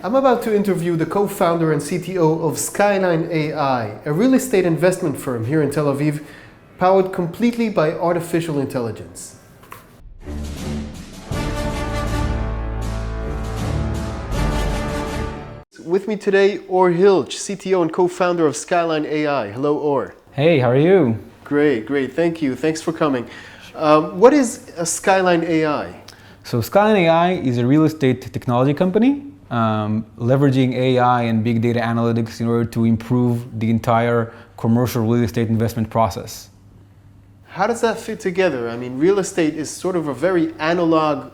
I'm about to interview the co-founder and CTO of Skyline.ai, a real estate investment firm here in Tel Aviv, powered completely by artificial intelligence. With me today, Or Hiltch, CTO and co-founder of Skyline.ai. Hello, Or. Hey, how are you? Great, thank you. Thanks for coming. What is a Skyline.ai? So Skyline.ai is a real estate technology company, leveraging AI and big data analytics in order to improve the entire commercial real estate investment process. How does that fit together? I mean, real estate is sort of a very analog,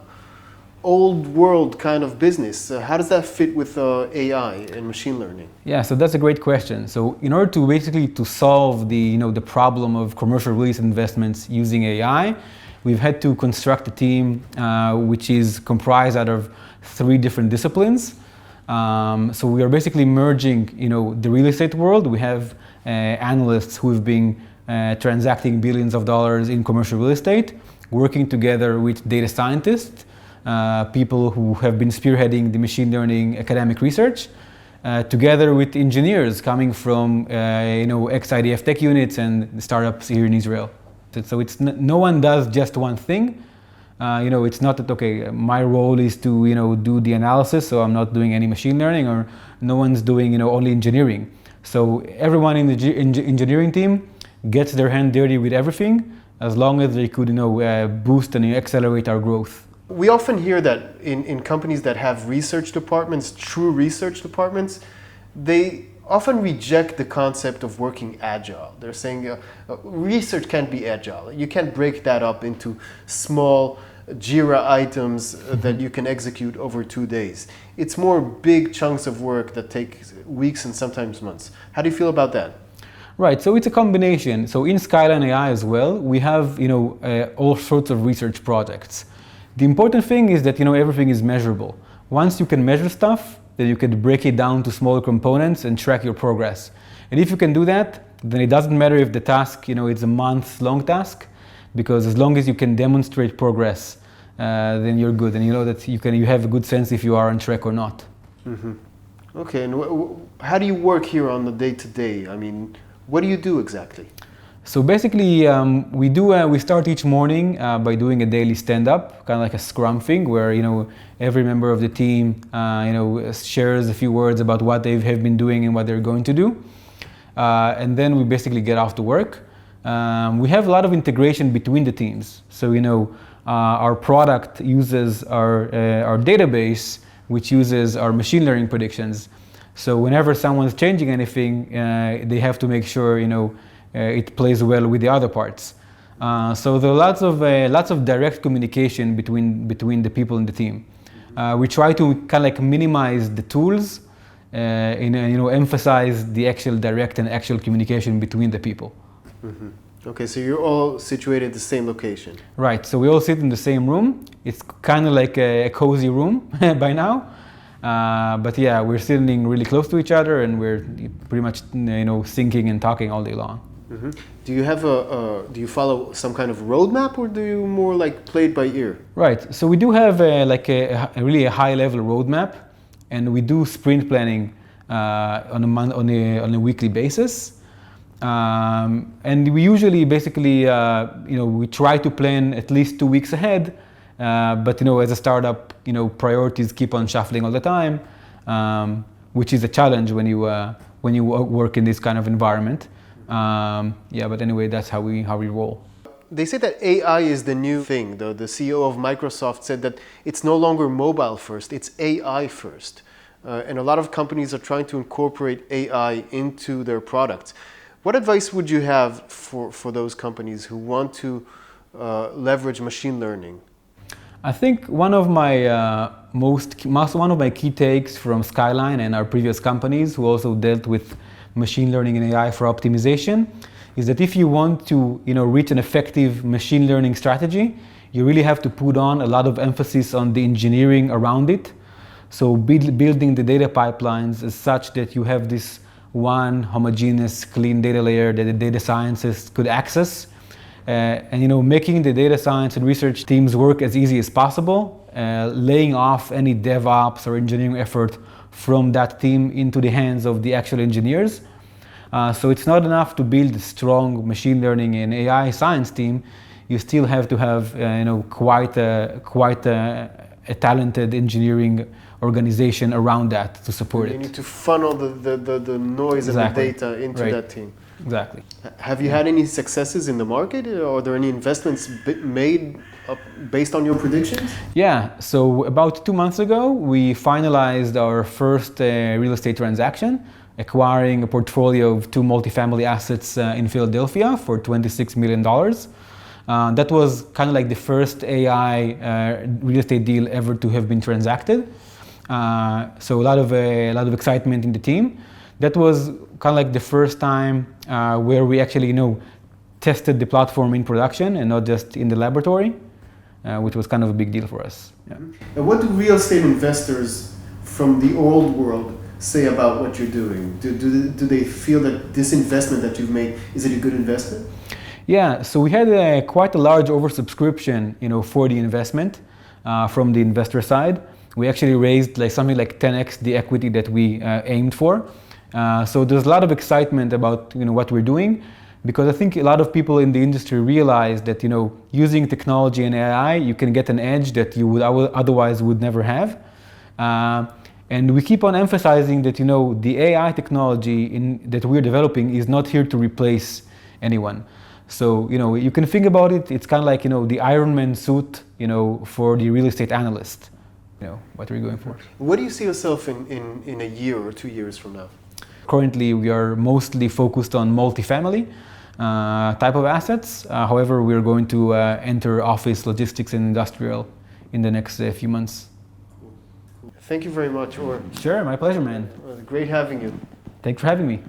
old world kind of business. How does that fit with AI and machine learning? Yeah, so that's a great question. So in order to basically to solve the problem of commercial real estate investments using AI, we've had to construct a team which is comprised out of 3 different disciplines. So we are basically merging the real estate world. We have analysts who have been transacting billions of dollars in commercial real estate, working together with data scientists, people who have been spearheading the machine learning academic research, together with engineers coming from ex-IDF tech units and startups here in Israel. So it's no one does just one thing. It's not that, okay, my role is to do the analysis, so I'm not doing any machine learning, or no one's doing only engineering. So everyone in the engineering team gets their hand dirty with everything, as long as they could boost and accelerate our growth. We often hear that in companies that have research departments, true research departments, they often reject the concept of working agile. They're saying research can't be agile. You can't break that up into small Jira items that you can execute over 2 days. It's more big chunks of work that take weeks and sometimes months. How do you feel about that? Right, so it's a combination. So in Skyline.ai as well, we have all sorts of research projects. The important thing is that everything is measurable. Once you can measure stuff, then you can break it down to smaller components and track your progress. And if you can do that, then it doesn't matter if the task it's a month-long task, because as long as you can demonstrate progress, then you're good, and that you have a good sense if you are on track or not. Mm-hmm. Okay, and how do you work here on the day-to-day? I mean, what do you do exactly? So basically, we start each morning by doing a daily stand-up, kind of like a scrum thing, where every member of the team shares a few words about what they have been doing and what they're going to do, and then we basically get off to work. We have a lot of integration between the teams. So our product uses our database, which uses our machine learning predictions. So whenever someone's changing anything, they have to make sure it plays well with the other parts. So there are lots of direct communication between the people in the team. We try to kind of like minimize the tools and emphasize the actual direct and actual communication between the people. Mm-hmm. Okay, so you're all situated at the same location. Right, so we all sit in the same room. It's kind of like a cozy room by now. But yeah, we're sitting really close to each other, and we're pretty much syncing and talking all day long. Mm-hmm. Do you have do you follow some kind of roadmap, or do you more like play it by ear? Right, so we do have a really high level roadmap, and we do sprint planning on a weekly basis. And we usually basically we try to plan at least 2 weeks ahead, but as a startup priorities keep on shuffling all the time, which is a challenge when you work in this kind of environment. But anyway, that's how we roll. They say that AI is the new thing. The CEO of Microsoft said that it's no longer mobile first, it's AI first. And a lot of companies are trying to incorporate AI into their products. What advice would you have for those companies who want to leverage machine learning? I think one of my key takes from Skyline and our previous companies who also dealt with machine learning and AI for optimization is that if you want to reach an effective machine learning strategy, you really have to put on a lot of emphasis on the engineering around it. So building the data pipelines is such that you have this one homogeneous, clean data layer that the data scientists could access, and making the data science and research teams work as easy as possible, laying off any DevOps or engineering effort from that team into the hands of the actual engineers. So it's not enough to build a strong machine learning and AI science team. You still have to have quite a talented engineering organization around that to support it. You need to funnel the noise Exactly. and the data into that team. Exactly. Have you had any successes in the market? Are there any investments made based on your predictions? Yeah, so about 2 months ago, we finalized our first real estate transaction, acquiring a portfolio of 2 multifamily assets in Philadelphia for $26 million. That was kind of like the first AI real estate deal ever to have been transacted. So a lot of excitement in the team. That was kind of like the first time where we actually tested the platform in production and not just in the laboratory, which was kind of a big deal for us. Yeah. And what do real estate investors from the old world say about what you're doing? Do they feel that this investment that you've made, is it a good investment? Yeah, so we had quite a large oversubscription, for the investment from the investor side. We actually raised something like 10x the equity that we aimed for. So there's a lot of excitement about what we're doing, because I think a lot of people in the industry realize that using technology and AI, you can get an edge that you would otherwise would never have. And we keep on emphasizing that the AI technology that we're developing is not here to replace anyone. So you can think about it. It's kind of like the Iron Man suit for the real estate analyst. What are we going for? What do you see yourself in a year or 2 years from now? Currently, we are mostly focused on multifamily type of assets. However, we are going to enter office, logistics, and industrial in the next few months. Thank you very much, Or. Sure, my pleasure, man. Great having you. Thanks for having me.